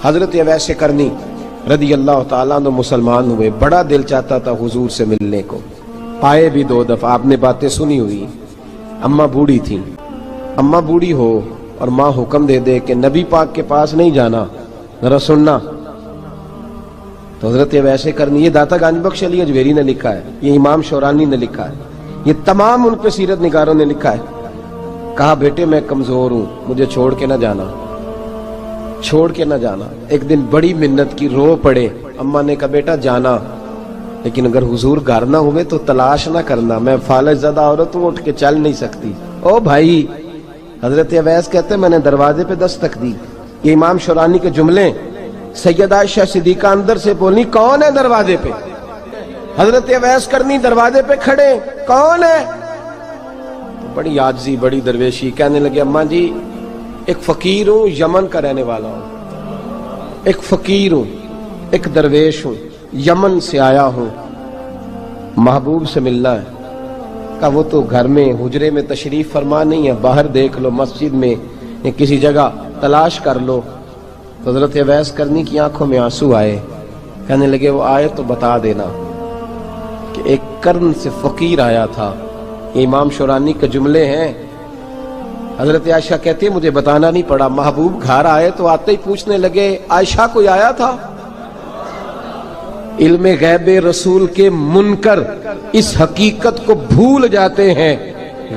حضرت اویس کرنی رضی اللہ تعالیٰ عنہ مسلمان ہوئے، بڑا دل چاہتا تھا حضور سے ملنے کو، آئے بھی 2 دفعہ، آپ نے باتیں سنی ہوئی۔ اماں بوڑھی تھی، اماں بوڑھی ہو اور ماں حکم دے دے کہ نبی پاک کے پاس نہیں جانا، ذرا سننا، تو حضرت اویس کرنی، یہ داتا گانج بخش علی اجویری نے لکھا ہے، یہ امام شورانی نے لکھا ہے، یہ تمام ان پہ سیرت نگاروں نے لکھا ہے، کہا بیٹے میں کمزور ہوں، مجھے چھوڑ کے نہ جانا، چھوڑ کے نہ جانا۔ ایک دن بڑی منت کی، رو پڑے، اماں نے کہا بیٹا جانا، لیکن اگر حضور گھر نہ ہوئے تو تلاش نہ کرنا، میں فالج زدہ عورت ہوں، اٹھ کے چل نہیں سکتی۔ او بھائی، حضرت اویس کہتے میں نے دروازے پہ دستک دی، یہ امام شورانی کے جملے، سیدہ عائشہ صدیقہ اندر سے بولی کون ہے دروازے پہ؟ حضرت اویس کرنی دروازے پہ کھڑے، کون ہے؟ بڑی عاجزی، بڑی درویشی، کہنے لگے اماں جی ایک فقیر ہوں، یمن کا رہنے والا ہوں، ایک فقیر ہوں، ایک درویش ہوں، یمن سے آیا ہوں، محبوب سے ملنا ہے۔ کہا وہ تو گھر میں حجرے میں تشریف فرما نہیں ہے، باہر دیکھ لو، مسجد میں یا کسی جگہ تلاش کر لو۔ تو حضرت اویس کرنی کی آنکھوں میں آنسو آئے، کہنے لگے وہ آئے تو بتا دینا کہ ایک قرن سے فقیر آیا تھا۔ یہ امام شورانی کے جملے ہیں۔ حضرت عائشہ کہتے ہیں مجھے بتانا نہیں پڑا، محبوب گھر آئے تو آتے ہی پوچھنے لگے عائشہ کوئی آیا تھا؟ علم غیب رسول کے منکر اس حقیقت کو بھول جاتے ہیں،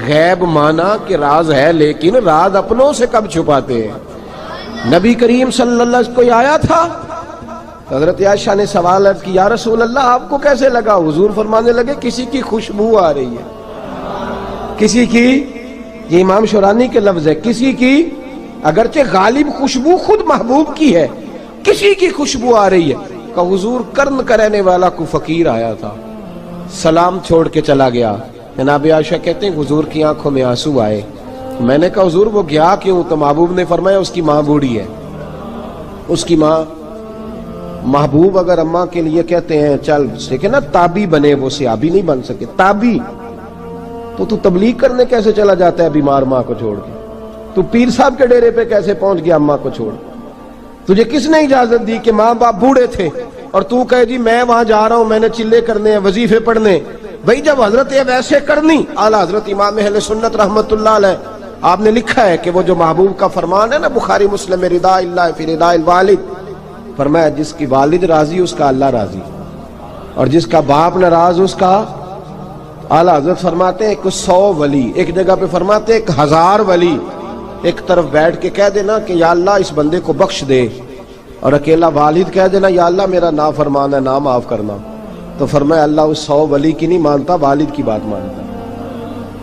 غیب مانا کہ راز ہے لیکن راز اپنوں سے کب چھپاتے ہیں۔ نبی کریم صلی اللہ علیہ وسلم کوئی آیا تھا؟ حضرت عائشہ نے سوال عرض کی یا رسول اللہ آپ کو کیسے لگا؟ حضور فرمانے لگے کسی کی خوشبو آ رہی ہے، کسی کی، یہ امام شورانی کے لفظ ہے، کسی کی، اگرچہ غالب خوشبو خود محبوب کی ہے، کسی کی خوشبو آ رہی ہے۔ کہ حضور قرن کا رہنے والا کو فقیر آیا تھا، سلام چھوڑ کے چلا گیا۔ جناب عائشہ کہتے ہیں حضور کی آنکھوں میں آنسو آئے۔ میں نے کہا حضور وہ گیا کیوں؟ تو محبوب نے فرمایا اس کی ماں بوڑھی ہے، اس کی ماں۔ محبوب اگر اماں کے لیے کہتے ہیں چل دیکھیں نا تابی بنے، وہ صحابی نہیں بن سکے، تابی، تو تبلیغ کرنے کیسے چلا جاتا ہے بیمار ماں کو چھوڑ کے؟ تو پیر صاحب کے ڈیرے پہ کیسے پہنچ گیا اماں کو چھوڑ؟ تجھے کس نے اجازت دی کہ ماں باپ بوڑھے تھے اور تو کہے جی میں وہاں جا رہا ہوں، میں نے چلے کرنے ہیں، وظیفے پڑھنے؟ بھئی جب حضرت اویس کرنی اعلیٰ حضرت امام اہل سنت رحمت اللہ علیہ، آپ نے لکھا ہے کہ وہ جو محبوب کا فرمان ہے نا بخاری مسلم میں، رضا اللہ فی رضا الوالد، فرمایا جس کی والد راضی اس کا اللہ راضی، اور جس کا باپ ناراض اس کا اعلیٰ حضرت فرماتے ہیں 100 ولی، ایک جگہ پہ فرماتے ہیں 1000 ولی ایک طرف بیٹھ کے کہہ دینا کہ یا اللہ اس بندے کو بخش دے، اور اکیلا والد کہہ دینا یا اللہ میرا نافرمان ہے نا معاف کرنا، تو فرمایا اللہ اس 100 ولی کی نہیں مانتا، والد کی بات مانتا،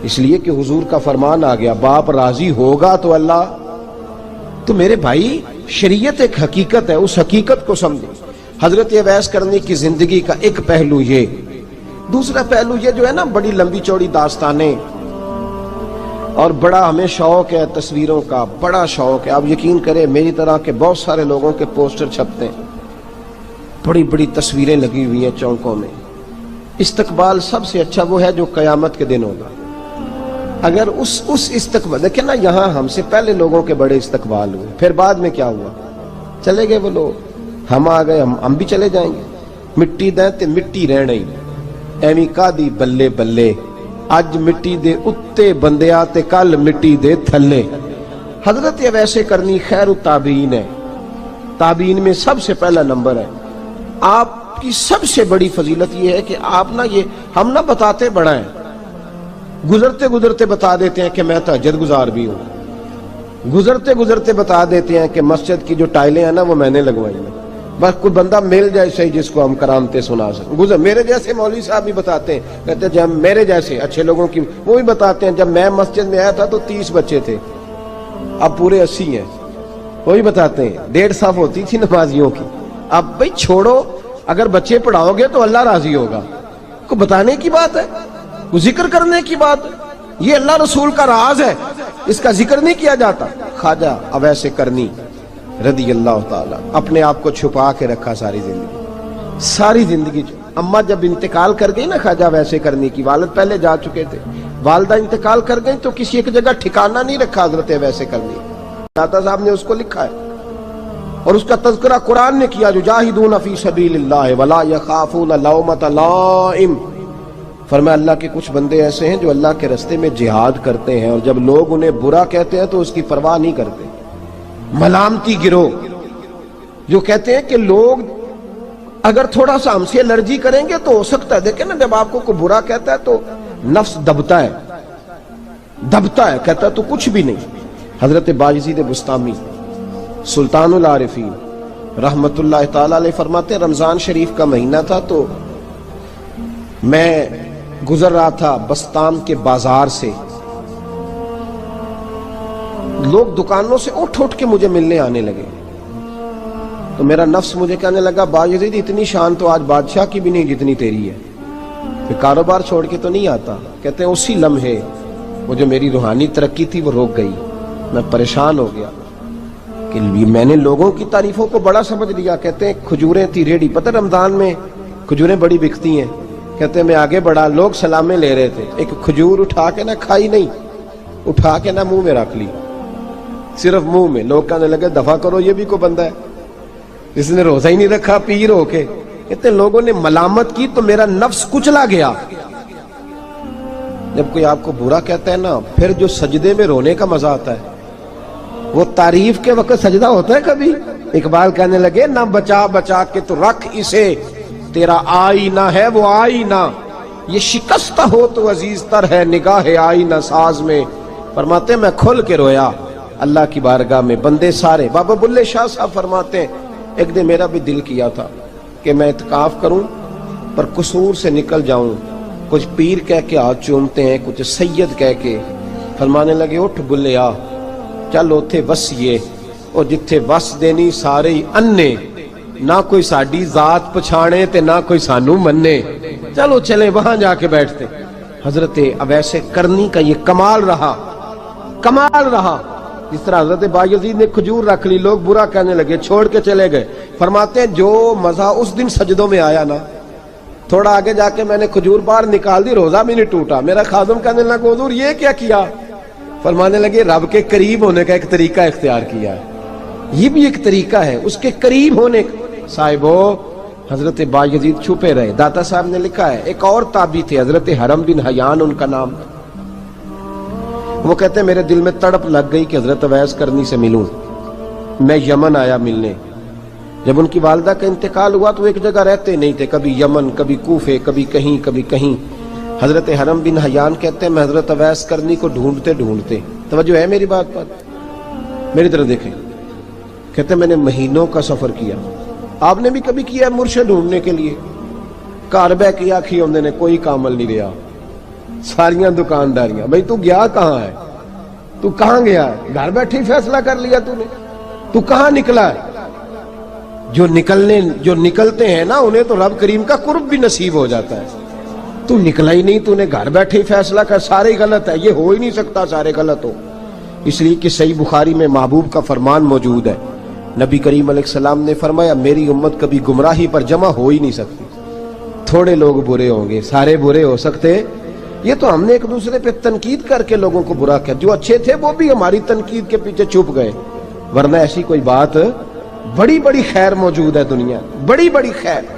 اس لیے کہ حضور کا فرمان آ گیا باپ راضی ہوگا تو اللہ۔ تو میرے بھائی شریعت ایک حقیقت ہے، اس حقیقت کو سمجھیں۔ حضرت اویس کرنی کی زندگی کا ایک پہلو یہ، دوسرا پہلو یہ جو ہے نا بڑی لمبی چوڑی داستانیں، اور بڑا ہمیں شوق ہے تصویروں کا، بڑا شوق ہے۔ آپ یقین کریں میری طرح کے بہت سارے لوگوں کے پوسٹر چھپتے ہیں، بڑی بڑی تصویریں لگی ہوئی ہیں چوکوں میں۔ استقبال سب سے اچھا وہ ہے جو قیامت کے دن ہوگا۔ اگر اس استقبال دیکھیں نا، یہاں ہم سے پہلے لوگوں کے بڑے استقبال ہوئے، پھر بعد میں کیا ہوا؟ چلے گئے وہ لوگ، ہم آ گئے، ہم بھی چلے جائیں گے۔ مٹی دیں تے مٹی رہنا ہی، ایویں کا دی بلے بلے، اج مٹی دے اتے بندیا تے کل مٹی دے تھلے۔ حضرت اویس کرنی خیر التابعین ہے، تابعین میں سب سے پہلا نمبر ہے۔ آپ کی سب سے بڑی فضیلت یہ ہے کہ آپ نا، یہ ہم نہ بتاتے بڑا ہیں، گزرتے گزرتے بتا دیتے ہیں کہ میں تہجد گزار بھی ہوں، گزرتے گزرتے بتا دیتے ہیں کہ مسجد کی جو ٹائلیں ہیں نا وہ میں نے لگوائی ہیں، بس کوئی بندہ مل جائے صحیح جس کو ہم کرامتیں سنا سکیں۔ میرے جیسے مولوی صاحب بھی بتاتے ہیں، کہتے ہیں جب میرے جیسے اچھے لوگوں کی، وہ بھی بتاتے ہیں جب میں مسجد میں آیا تھا تو 30 بچے تھے، اب پورے 80 ہیں، وہ بھی بتاتے ہیں 1.5 صف ہوتی تھی نمازیوں کی، اب بھائی چھوڑو، اگر بچے پڑھاؤ گے تو اللہ راضی ہوگا، کو بتانے کی بات ہے، وہ ذکر کرنے کی بات ہے، یہ اللہ رسول کا راز ہے، اس کا ذکر نہیں کیا جاتا۔ خواجہ اویس کرنی رضی اللہ تعالیٰ اپنے آپ کو چھپا کے رکھا ساری زندگی۔ اماں جب انتقال کر گئی نا خواجہ اویس کرنی کی، والد پہلے جا چکے تھے، والدہ انتقال کر گئی تو کسی ایک جگہ ٹھکانہ نہیں رکھا حضرت اویس کرنی، داتا صاحب نے اس کو لکھا ہے، اور اس کا تذکرہ قرآن نے کیا، جو جاہدون فی سبیل اللہ ولا یخافون لومۃ لائم، فرمایا اللہ کے کچھ بندے ایسے ہیں جو اللہ کے راستے میں جہاد کرتے ہیں اور جب لوگ انہیں برا کہتے ہیں تو اس کی پرواہ نہیں کرتے۔ ملامتی گروہ جو کہتے ہیں کہ لوگ اگر تھوڑا سا ہم سے الرجی کریں گے تو ہو سکتا ہے، دیکھیں نا جب آپ کو کوئی برا کہتا ہے تو نفس دبتا ہے، کہتا ہے تو کچھ بھی نہیں۔ حضرت بایزید بسطامی سلطان العارفین رحمت اللہ تعالی علیہ فرماتے ہیں رمضان شریف کا مہینہ تھا تو میں گزر رہا تھا بستام کے بازار سے، لوگ دکانوں سے اٹھ کے مجھے ملنے آنے لگے، تو میرا نفس مجھے کہنے لگا بایزید اتنی شان تو آج بادشاہ کی بھی نہیں جتنی تیری ہے، پھر کاروبار چھوڑ کے تو نہیں آتا۔ کہتے ہیں اسی لمحے وہ جو میری روحانی ترقی تھی وہ رک گئی، میں پریشان ہو گیا کہ میں نے لوگوں کی تعریفوں کو بڑا سمجھ لیا۔ کہتے ہیں کھجوریں تھی ریڈی، پتہ رمضان میں کھجوریں بڑی بکتی ہیں، کہتے ہیں میں آگے بڑھا، لوگ سلامیں لے رہے تھے، ایک کھجور اٹھا کے نہ کھائی نہیں، اٹھا کے نہ منہ میں رکھ لی، صرف منہ میں۔ لوگ کہنے لگے دفع کرو، یہ بھی کوئی بندہ ہے جس نے روزہ ہی نہیں رکھا پیر ہو کے۔ کہتے ہیں لوگوں نے ملامت کی تو میرا نفس کچلا گیا۔ جب کوئی آپ کو برا کہتا ہے نا، پھر جو سجدے میں رونے کا مزہ آتا ہے، وہ تعریف کے وقت سجدہ ہوتا ہے کبھی؟ اقبال کہنے لگے نہ بچا بچا کے تو رکھ اسے، تیرا آئینہ ہے وہ آئینہ، یہ شکستہ ہو تو عزیز تر ہے نگاہ آئینہ ساز میں۔ فرماتے ہیں میں کھل کے رویا اللہ کی بارگاہ میں، بندے سارے۔ بابا بلے شاہ صاحب فرماتے ہیں ایک دن میرا بھی دل کیا تھا کہ میں اعتکاف کروں پر قصور سے نکل جاؤں، کچھ پیر کہہ کے ہاتھ چومتے ہیں، کچھ سید کہہ کے۔ فرمانے لگے اٹھ بلے آ، چل اوتھے وسیے، اور جتھے وس دینی سارے ہی انے، نہ کوئی ساڈی ذات پچھانے تے نہ کوئی سانو مننے، چلو چلے وہاں جا کے بیٹھتے۔ حضرت اویس کرنی کا یہ کمال رہا، جس طرح حضرت بایزید نے کھجور رکھ لی، لوگ برا کہنے لگے، چھوڑ کے چلے گئے۔ فرماتے ہیں جو مزہ اس دن سجدوں میں آیا نا، تھوڑا آگے جا کے میں نے کھجور باہر نکال دی، روزہ بھی نہیں ٹوٹا۔ میرا خادم کہنے لگا حضور یہ کیا کیا؟ فرمانے لگے رب کے قریب ہونے کا ایک طریقہ اختیار کیا ہے، یہ بھی ایک طریقہ ہے اس کے قریب ہونے کا۔ صاحبو حضرت بایزید چھپے رہے۔ داتا صاحب نے لکھا ہے ایک اور تابعی تھے حضرت حرم بن حیان ان کا نام، وہ کہتے ہیں میرے دل میں تڑپ لگ گئی کہ حضرت اویس کرنی سے ملوں۔ میں یمن آیا ملنے، جب ان کی والدہ کا انتقال ہوا تو ایک جگہ رہتے نہیں تھے، کبھی یمن، کبھی کوفے، کبھی کہیں۔ حضرت حرم بن حیان کہتے ہیں میں حضرت اویس کرنی کو ڈھونڈتے، توجہ ہے میری بات پر، میری طرف دیکھیں، کہتے ہیں میں نے مہینوں کا سفر کیا، آپ نے بھی کبھی کیا ہے مرشد ڈھونڈنے کے لیے؟ گھر بہ کے آکھی ہوندے نے کوئی کامل نہیں رہا، ساریاں دکانداریاں، بھئی تو گیا کہاں ہے؟ تو کہاں گیا ہے؟ گھر بیٹھے ہی فیصلہ کر لیا تو نے، تو کہاں نکلا ہے؟ جو نکلتے ہیں نا انہیں تو رب کریم کا قرب بھی نصیب ہو جاتا ہے، تو نکلا ہی نہیں، تو نے گھر بیٹھے ہی فیصلہ کر، سارے غلط ہے، یہ ہو ہی نہیں سکتا سارے غلط ہو۔ اس لیے کہ صحیح بخاری میں محبوب کا فرمان موجود ہے، نبی کریم علیہ السلام نے فرمایا میری امت کبھی گمراہی پر جمع ہو ہی نہیں سکتی، تھوڑے لوگ برے ہوں گے، سارے برے ہو سکتے؟ یہ تو ہم نے ایک دوسرے پہ تنقید کر کے لوگوں کو برا کیا، جو اچھے تھے وہ بھی ہماری تنقید کے پیچھے چھپ گئے، ورنہ ایسی کوئی بات، بڑی خیر موجود ہے دنیا، بڑی خیر۔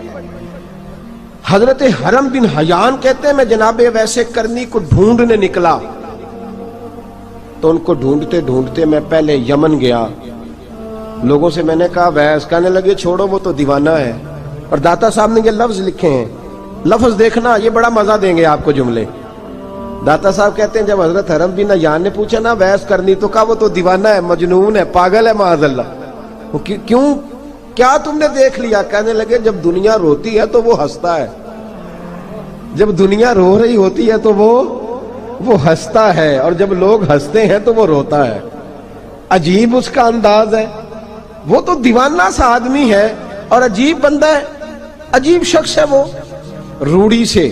حضرت حرم بن حیان کہتے ہیں میں جناب اویس کرنی کو ڈھونڈنے نکلا، تو ان کو ڈھونڈتے میں پہلے یمن گیا، لوگوں سے میں نے کہا اویس، کہنے لگے چھوڑو وہ تو دیوانہ ہے، اور داتا صاحب نے یہ لفظ لکھے ہیں، لفظ دیکھنا یہ بڑا مزہ دیں گے آپ کو جملے۔ داتا صاحب کہتے ہیں جب حضرت حرم بن حیان نے پوچھا نا اویس کرنی، تو کہا وہ تو دیوانہ ہے، مجنون ہے، پاگل ہے معاذ اللہ۔ کیوں؟ کیا تم نے دیکھ لیا؟ کہنے لگے جب دنیا روتی ہے تو وہ ہنستا ہے، جب دنیا رو رہی ہوتی ہے تو وہ ہنستا ہے، اور جب لوگ ہنستے ہیں تو وہ روتا ہے، عجیب اس کا انداز ہے۔ وہ تو دیوانہ سا آدمی ہے اور عجیب بندہ ہے، عجیب شخص ہے وہ۔ روڑی سے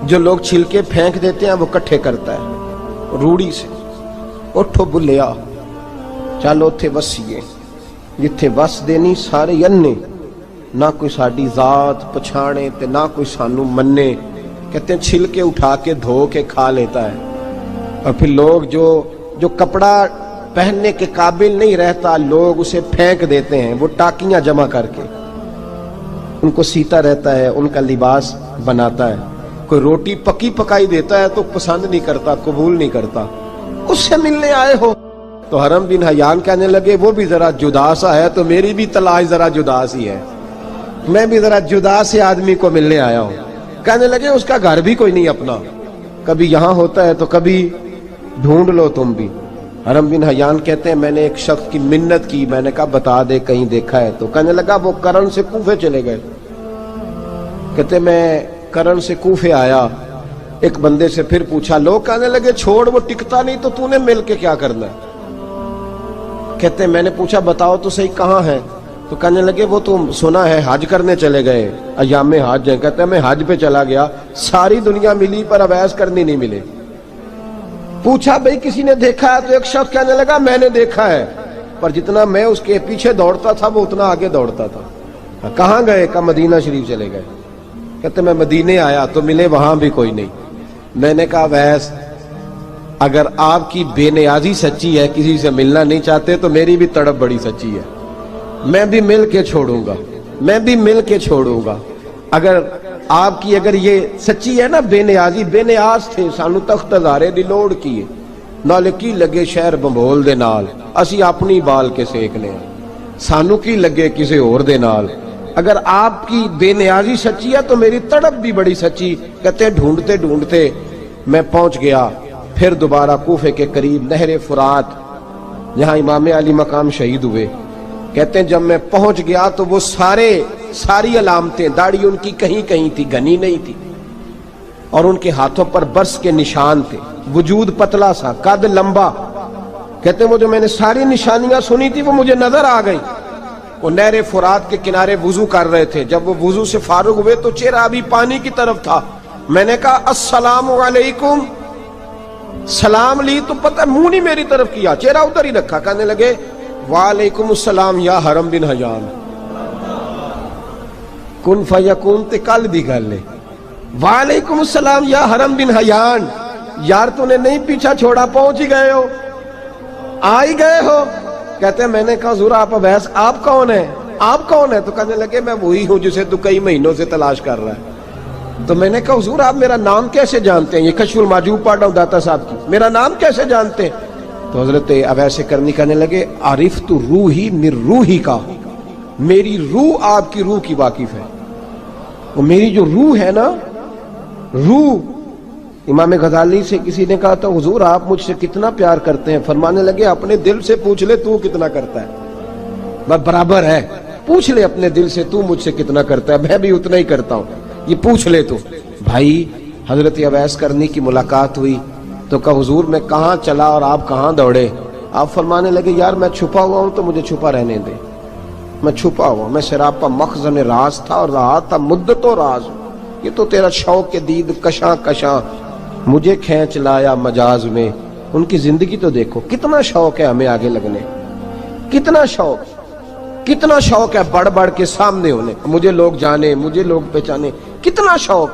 جو لوگ چھلکے پھینک دیتے ہیں وہ کٹھے کرتا ہے، روڑی سے۔ اٹھو بلیا چلو اتھے وسیے، جتھے وس دینی سارے انے، نہ کوئی ساڈی ذات پچھانے تے نہ کوئی سانو مننے۔ کہتے ہیں چھلکے اٹھا کے دھو کے کھا لیتا ہے، اور پھر لوگ جو کپڑا پہننے کے قابل نہیں رہتا، لوگ اسے پھینک دیتے ہیں، وہ ٹاکیاں جمع کر کے ان کو سیتا رہتا ہے، ان کا لباس بناتا ہے۔ کوئی روٹی پکی پکائی دیتا ہے تو پسند نہیں کرتا، قبول نہیں کرتا، اس سے ملنے آئے ہو؟ تو حرم بن حیان کہنے لگے وہ بھی ذرا جدا سا ہے تو میری بھی تلاش ذرا جدا سی ہے، میں بھی ذرا جدا سے آدمی کو ملنے آیا ہوں۔ کہنے لگے اس کا گھر بھی کوئی نہیں اپنا، کبھی یہاں ہوتا ہے تو کبھی ڈھونڈ لو تم بھی۔ حرم بن حیان کہتے ہیں میں نے ایک شخص کی منت کی، میں نے کہا بتا دے کہیں دیکھا ہے تو؟ کہنے لگا وہ کرن سے کوفے چلے گئے۔ کہتے میں کرن سے کوفے آیا، ایک بندے سے پھر پوچھا، لوگ کہنے لگے چھوڑ وہ ٹکتا نہیں تو نے مل کے کیا کرنا ہے؟ کہتے میں نے پوچھا بتاؤ تو صحیح کہاں ہے؟ تو کہنے لگے وہ تو سنا ہے حج کرنے چلے گئے، ایام حج ہیں۔ کہتے ہیں میں حج پہ چلا گیا، ساری دنیا ملی پر اویس کرنی نہیں ملے۔ پوچھا بھئی کسی نے دیکھا ہے؟ تو ایک شخص کہنے لگا میں نے دیکھا ہے، پر جتنا میں اس کے پیچھے دوڑتا تھا وہ اتنا آگے دوڑتا تھا۔ کہاں گئے؟ کہ مدینہ شریف چلے گئے۔ کہتے میں مدینے آیا تو ملے وہاں بھی کوئی نہیں۔ میں نے کہا ویس اگر آپ کی بے نیازی سچی ہے، کسی سے ملنا نہیں چاہتے، تو میری بھی تڑپ بڑی سچی ہے، میں بھی مل کے چھوڑوں گا، میں بھی مل کے چھوڑوں گا۔ اگر آپ کی اگر یہ سچی ہے نا بے نیازی، بے نیاز تھے، سانو تخت ہزارے دی لوڑ کی نال کی لگے شہر بمبول دے نال، اسی اپنی بال کے سیکنے سانو کی لگے کسی اور دے نال۔ اگر آپ کی بے نیازی سچی ہے تو میری تڑپ بھی بڑی سچی۔ کہتے ہیں ڈھونڈتے ڈھونڈتے میں پہنچ گیا، پھر دوبارہ کوفے کے قریب نہر فرات جہاں امام علی مقام شہید ہوئے۔ کہتے ہیں جب میں پہنچ گیا تو وہ ساری علامتیں، داڑھی ان کی کہیں کہیں تھی، گھنی نہیں تھی، اور ان کے ہاتھوں پر برس کے نشان تھے، وجود پتلا سا، قد لمبا۔ کہتے ہیں وہ جو میں نے ساری نشانیاں سنی تھی وہ مجھے نظر آ گئی۔ وہ نہر فرات کے کنارے وضو کر رہے تھے، جب وہ وضو سے فارغ ہوئے تو چہرہ ابھی پانی کی طرف تھا۔ میں نے کہا السلام علیکم، سلام لی تو پتہ منہ نہیں میری طرف کیا، چہرہ ادھر ہی رکھا۔ کہنے لگے وعلیکم السلام یا حرم بن حیان۔ کن فیکون تے کل دی گل ہے، وعلیکم السلام یا حرم بن حیان، یار تو نے نہیں پیچھا چھوڑا، پہنچ ہی گئے ہو، آ ہی گئے ہو۔ کہتے ہیں میں نے کہا حضور آپ اویس آپ کون ہیں؟ آپ کون ہیں؟ تو کہنے لگے میں وہی ہوں جسے تو کئی مہینوں سے تلاش کر رہا ہے۔ تو میں نے کہا حضور آپ میرا نام کیسے جانتے ہیں؟ یہ کشف المحجوب پڑھ رہا ہوں داتا صاحب کی، میرا نام کیسے جانتے ہیں؟ تو حضرت اویس کرنی کہنے لگے عرفت روحی من روحی کا، میری روح آپ کی روح کی واقف ہے۔ وہ میری جو روح ہے نا، روح۔ امام غزالی سے کسی نے کہا تو حضور آپ مجھ سے کتنا پیار کرتے ہیں؟ فرمانے لگے اپنے دل سے پوچھ لے تو کتنا کرتا ہے، بس برابر ہے، پوچھ لے اپنے دل سے تو مجھ سے کتنا کرتا ہے، میں بھی اتنا ہی کرتا ہوں، یہ پوچھ لے تو۔ بھائی حضرت اویس کرنی کی ملاقات ہوئی تو کہا حضور میں کہاں چلا اور آپ کہاں دوڑے؟ آپ فرمانے لگے یار میں چھپا ہوا ہوں تو مجھے چھپا رہنے دے، میں چھپا ہوا، میں سراپا مخزن راز تھا اور رہا تھا مدت و راز۔ یہ تو تیرا شوق کے دید کشاں کشاں مجھے کھینچ لایا مجاز میں۔ ان کی زندگی تو دیکھو، کتنا شوق ہے ہمیں آگے لگنے، کتنا شوق ہے بڑھ بڑھ کے سامنے ہونے، مجھے لوگ جانے، مجھے لوگ پہچانے، کتنا شوق،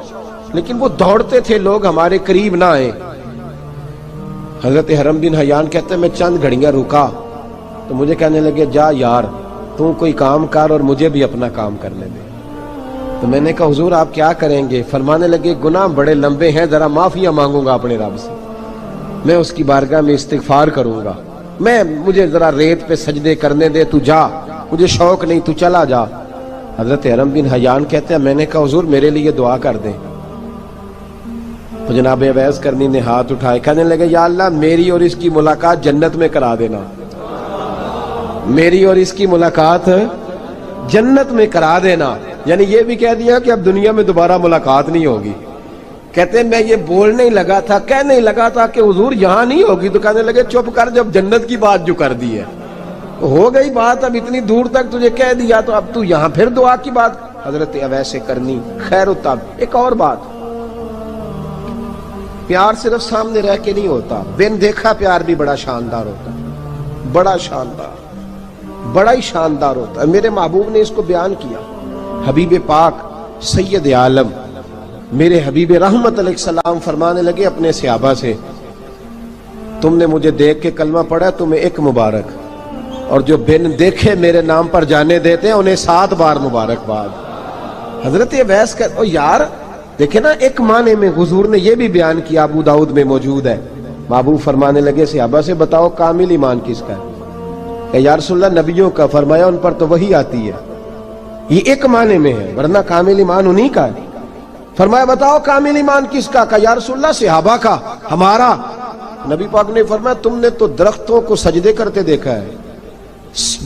لیکن وہ دوڑتے تھے لوگ ہمارے قریب نہ آئے۔ حضرت حرم بن حیان کہتے ہیں میں چند گھڑیاں رکا تو مجھے کہنے لگے جا یار تو کوئی کام کر اور مجھے بھی اپنا کام کرنے دے۔ تو میں نے کہا حضور آپ کیا کریں گے؟ فرمانے لگے گناہ بڑے لمبے ہیں، ذرا معافیاں مانگوں گا اپنے رب سے، میں اس کی بارگاہ میں استغفار کروں گا، مجھے ذرا ریت پہ سجدے کرنے دے، تو جا، مجھے شوق نہیں، تو چلا جا۔ حضرت حرم بن حیان کہتے ہیں میں نے کہا حضور میرے لیے دعا کر دیں۔ تو جناب اویس کرنی نے ہاتھ اٹھائے، کہنے لگے یا اللہ میری اور اس کی ملاقات جنت میں کرا دینا، میری اور اس کی ملاقات جنت میں کرا دینا۔ یعنی یہ بھی کہہ دیا کہ اب دنیا میں دوبارہ ملاقات نہیں ہوگی۔ کہتے ہیں میں یہ بولنے ہی لگا تھا، کہنے ہی لگا تھا کہ حضور یہاں نہیں ہوگی، تو کہنے لگے چپ کر، جب جنت کی بات جو کر دی ہے ہو گئی بات، اب اتنی دور تک تجھے کہہ دیا تو اب تو یہاں پھر دعا کی بات۔ حضرت اویس کرنی خیر التاب۔ ایک اور بات، پیار صرف سامنے رہ کے نہیں ہوتا، بن دیکھا پیار بھی بڑا شاندار ہوتا، بڑا شاندار، بڑا ہی شاندار ہوتا ہے۔ میرے محبوب نے اس کو بیان کیا، حبیب پاک سید عالم میرے حبیب رحمت علیہ السلام فرمانے لگے اپنے صحابہ سے، تم نے مجھے دیکھ کے کلمہ پڑھا تمہیں ایک مبارک، اور جو بن دیکھے میرے نام پر جانے دیتے ہیں انہیں 7 بار مبارکباد۔ حضرت اویس کا یار دیکھیں نا، ایک معنی میں حضور نے یہ بھی بیان کیا، ابو داؤد میں موجود ہے۔ محبوب فرمانے لگے صحابہ سے بتاؤ کامل ایمان کس کا ہے؟ کہ یا رسول اللہ نبیوں کا۔ فرمایا ان پر تو وہی آتی ہے، یہ ایک معنی میں ہے، ورنہ کامل ایمان انہی کا ہے۔ فرمایا بتاؤ کامل ایمان کس کا؟ کہ یا رسول اللہ صحابہ کا، ہمارا۔ نبی پاک نے فرمایا تم نے تو درختوں کو سجدے کرتے دیکھا ہے،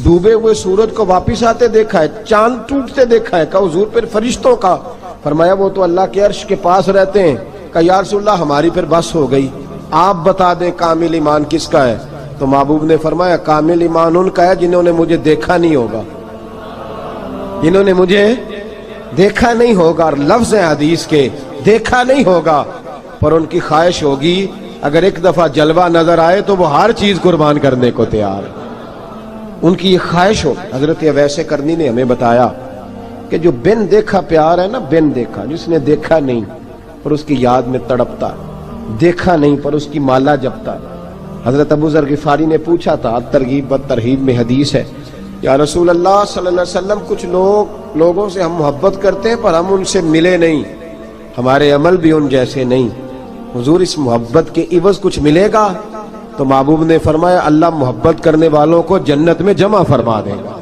ڈوبے ہوئے سورج کو واپس آتے دیکھا ہے، چاند ٹوٹتے دیکھا ہے۔ کہ حضور پھر فرشتوں کا؟ فرمایا وہ تو اللہ کے عرش کے پاس رہتے ہیں۔ کہ یا رسول اللہ ہماری پھر بس ہو گئی، آپ بتا دیں کامل ایمان کس کا ہے؟ تو محبوب نے فرمایا کامل ایمان ان کا ہے جنہوں نے مجھے دیکھا نہیں ہوگا، جنہوں نے مجھے دیکھا نہیں ہوگا، اور لفظ ہیں حدیث کے، دیکھا نہیں ہوگا پر ان کی خواہش ہوگی اگر ایک دفعہ جلوہ نظر آئے تو وہ ہر چیز قربان کرنے کو تیار ہے، ان کی یہ خواہش ہو۔ حضرت اویس کرنی نے ہمیں بتایا کہ جو بن دیکھا پیار ہے نا، بن دیکھا، جس نے دیکھا نہیں پر اس کی یاد میں تڑپتا، دیکھا نہیں پر اس کی مالا جپتا۔ حضرت ابو ذر غفاری نے پوچھا تھا، ترغیب و ترہیب میں حدیث ہے، یا رسول اللہ صلی اللہ علیہ وسلم کچھ لوگوں سے ہم محبت کرتے ہیں پر ہم ان سے ملے نہیں، ہمارے عمل بھی ان جیسے نہیں، حضور اس محبت کے عوض کچھ ملے گا؟ تو محبوب نے فرمایا اللہ محبت کرنے والوں کو جنت میں جمع فرما دے گا،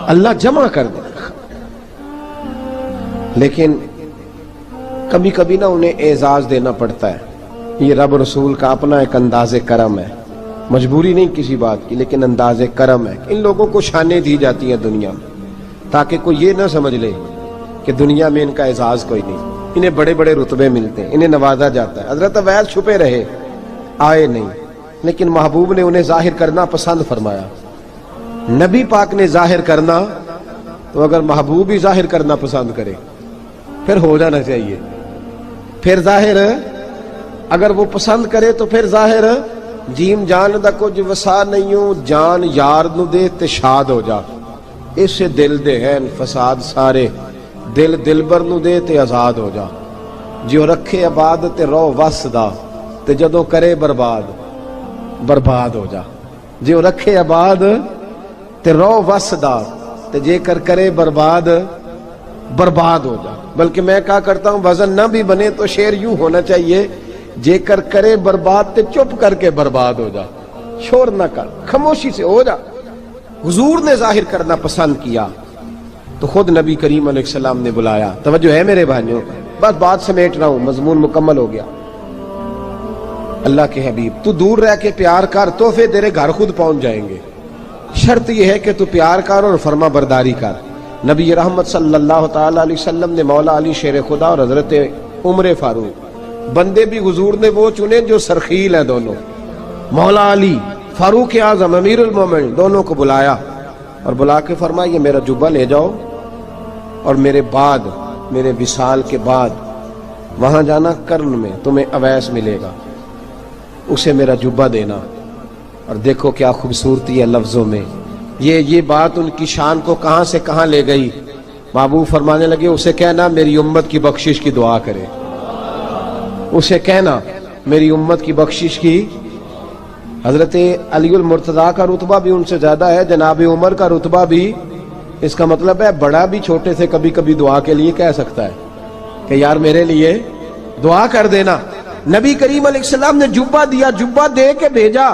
اللہ جمع کر دے گا۔ لیکن کبھی کبھی نا انہیں اعزاز دینا پڑتا ہے، یہ رب رسول کا اپنا ایک انداز کرم ہے، مجبوری نہیں کسی بات کی، لیکن انداز کرم ہے۔ ان لوگوں کو شانیں دی جاتی ہیں دنیا میں تاکہ کوئی یہ نہ سمجھ لے کہ دنیا میں ان کا اعزاز کوئی نہیں، انہیں بڑے بڑے رتبے ملتے ہیں، انہیں نوازا جاتا ہے۔ حضرت اویس چھپے رہے، آئے نہیں، لیکن محبوب نے انہیں ظاہر کرنا پسند فرمایا۔ نبی پاک نے ظاہر کرنا تو اگر محبوب ہی ظاہر کرنا پسند کرے پھر ہو جانا چاہیے، پھر ظاہر اگر وہ پسند کرے تو پھر ظاہر جیم جان دا کچھ وسا نہیں ہوں، جان یار نو دے تے شاد ہو جا، اس سے دل دے ہیں فساد سارے، دل دلبر نو دے تے آزاد ہو جا، جو رکھے آباد تے رو وس دا تے جدوں کرے برباد برباد ہو جا، جو رکھے آباد تے رو وس دا تے جے کر کرے برباد برباد ہو جا۔ بلکہ میں کہا کرتا ہوں وزن نہ بھی بنے تو شعر یوں ہونا چاہیے، جے کر کرے برباد تے چپ کر کے برباد ہو جا، شور نہ کر، خاموشی سے ہو جا۔ حضور نے ظاہر کرنا پسند کیا تو خود نبی کریم علیہ السلام نے بلایا۔ توجہ ہے میرے بھائیوں، بس بات سمیٹ رہا ہوں، مضمون مکمل ہو گیا۔ اللہ کے حبیب تو دور رہ کے پیار کر، تحفے تیرے گھر خود پہنچ جائیں گے، شرط یہ ہے کہ تو پیار کر اور فرما برداری کر۔ نبی رحمت صلی اللہ تعالی علیہ وسلم نے مولا علی شیر خدا اور حضرت عمر فاروق، بندے بھی حضور نے وہ چنے جو سرخیل ہیں دونوں، مولا علی فاروق اعظم امیر المومنین، دونوں کو بلایا اور بلا کے فرمایا یہ میرا جبہ لے جاؤ اور میرے بعد، میرے وصال کے بعد وہاں جانا کرن میں تمہیں اویس ملے گا، اسے میرا جبہ دینا۔ اور دیکھو کیا خوبصورتی ہے لفظوں میں، یہ بات ان کی شان کو کہاں سے کہاں لے گئی۔ محبوب فرمانے لگے اسے کہنا میری امت کی بخشش کی دعا کرے، اسے کہنا میری امت کی بخشش کی۔ حضرت علی المرتضیٰ کا رتبہ بھی ان سے زیادہ ہے، جناب عمر کا رتبہ بھی، اس کا مطلب ہے بڑا بھی چھوٹے سے کبھی کبھی دعا کے لیے کہہ سکتا ہے کہ یار میرے لیے دعا کر دینا۔ نبی کریم علیہ السلام نے جبہ دیا، جبہ دے کے بھیجا۔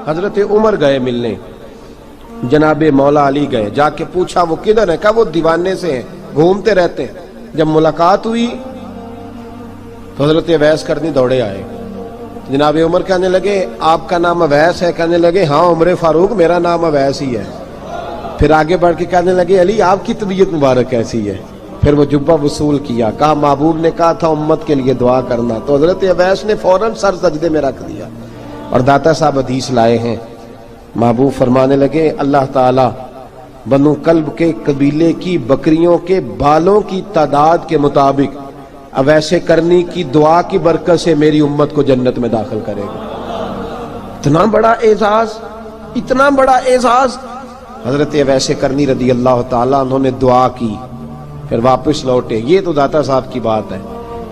حضرت عمر گئے ملنے، جناب مولا علی گئے، جا کے پوچھا وہ کدھر ہے؟ کہا وہ دیوانے سے ہیں، گھومتے رہتے ہیں۔ جب ملاقات ہوئی تو حضرت اویس کرنی دوڑے آئے، جناب عمر کہنے لگے آپ کا نام اویس ہے؟ کہنے لگے ہاں عمر فاروق میرا نام اویس ہی ہے۔ پھر آگے بڑھ کے کہنے لگے علی آپ کی طبیعت مبارک کیسی ہے؟ پھر وہ جبہ وصول کیا، کہا محبوب نے کہا تھا امت کے لیے دعا کرنا، تو حضرت اویس نے فوراً سر سجدے میں رکھ دیا۔ اور داتا صاحب حدیث لائے ہیں، محبوب فرمانے لگے اللہ تعالی بنو کلب کے قبیلے کی بکریوں کے بالوں کی تعداد کے مطابق اویس کرنی کی دعا کی برکت سے میری امت کو جنت میں داخل کرے گا۔ اتنا بڑا اعزاز، اتنا بڑا اعزاز۔ حضرت اویس کرنی رضی اللہ تعالیٰ انہوں نے دعا کی، پھر واپس لوٹے۔ یہ تو داتا صاحب کی بات ہے،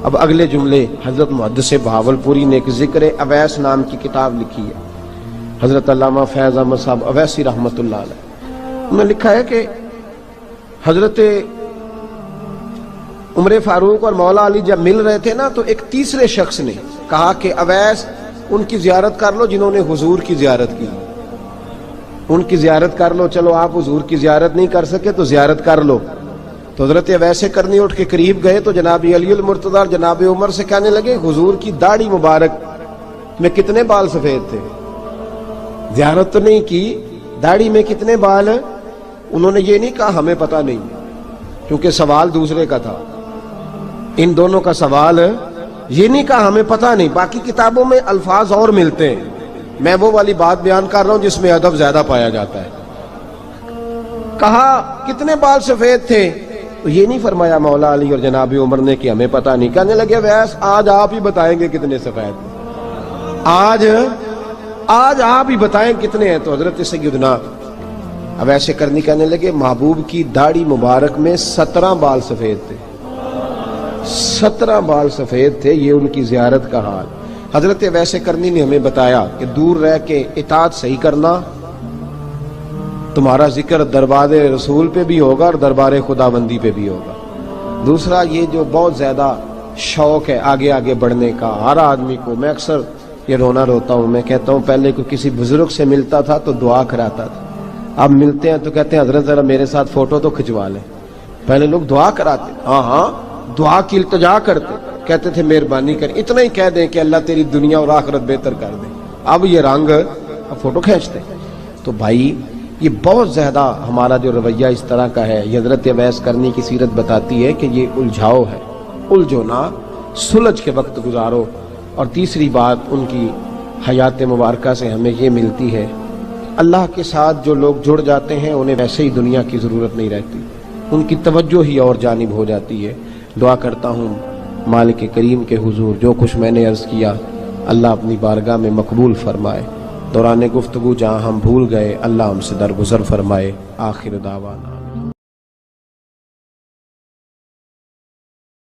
اب اگلے جملے حضرت محدث بہاولپوری نے ایک ذکر اویس نام کی کتاب لکھی ہے، حضرت علامہ فیض احمد صاحب اویسی رحمۃ اللہ علیہ، انہوں نے لکھا ہے کہ حضرت عمر فاروق اور مولا علی جب مل رہے تھے نا تو ایک تیسرے شخص نے کہا کہ اویس ان کی زیارت کر لو جنہوں نے حضور کی زیارت کی، ان کی زیارت کر لو، چلو آپ حضور کی زیارت نہیں کر سکے تو زیارت کر لو۔ تو حضرت اویس کرنی اٹھ کے قریب گئے تو جناب علی المرتضیٰ اور جناب عمر سے کہنے لگے حضور کی داڑھی مبارک میں کتنے بال سفید تھے؟ زیارت تو نہیں کی، داڑھی میں کتنے بال؟ انہوں نے یہ نہیں کہا ہمیں پتہ نہیں، کیونکہ سوال دوسرے کا تھا، ان دونوں کا سوال یہ نہیں کہا ہمیں پتہ نہیں۔ باقی کتابوں میں الفاظ اور ملتے ہیں، میں وہ والی بات بیان کر رہا ہوں جس میں ادب زیادہ پایا جاتا ہے۔ کہا کتنے بال سفید تھے؟ تو یہ نہیں فرمایا مولا علی اور جناب عمر نے کہ ہمیں پتہ نہیں، کہنے لگے ویس آج آپ ہی بتائیں گے کتنے سفید تھے، آج آپ ہی بتائیں کتنے ہیں۔ تو حضرت سیدنا اویس کرنی کہنے لگے محبوب کی داڑھی مبارک میں 17 بال سفید تھے، 17 بال سفید تھے، یہ ان کی زیارت کا حال۔ حضرت اویس کرنی نے ہمیں بتایا کہ دور رہ کے اطاعت صحیح کرنا، تمہارا ذکر دربار رسول پہ بھی ہوگا اور دربار خداوندی پہ بھی ہوگا۔ دوسرا یہ جو بہت زیادہ شوق ہے آگے آگے بڑھنے کا ہر آدمی کو، میں اکثر یہ رونا روتا ہوں، میں کہتا ہوں پہلے کوئی کسی بزرگ سے ملتا تھا تو دعا کراتا تھا، اب ملتے ہیں تو کہتے ہیں حضرت ذرا میرے ساتھ فوٹو تو کھنچوا لیں۔ پہلے لوگ دعا کراتے، ہاں دعا کی التجا کرتے، کہتے تھے مہربانی کر، اتنا ہی کہہ دیں کہ اللہ تیری دنیا اور آخرت بہتر کر دے، اب یہ رنگ اب فوٹو کھینچتے۔ تو بھائی یہ بہت زیادہ ہمارا جو رویہ اس طرح کا ہے، یہ حضرت اویس کرنی کی سیرت بتاتی ہے کہ یہ الجھاؤ ہے، الجھو نہ، سلجھ کے وقت گزارو۔ اور تیسری بات ان کی حیات مبارکہ سے ہمیں یہ ملتی ہے، اللہ کے ساتھ جو لوگ جڑ جاتے ہیں انہیں ویسے ہی دنیا کی ضرورت نہیں رہتی، ان کی توجہ ہی اور جانب ہو جاتی ہے۔ دعا کرتا ہوں مالک کریم کے حضور جو کچھ میں نے عرض کیا اللہ اپنی بارگاہ میں مقبول فرمائے، دوران گفتگو جہاں ہم بھول گئے اللہ ہم سے درگزر فرمائے۔ آخر دعوانا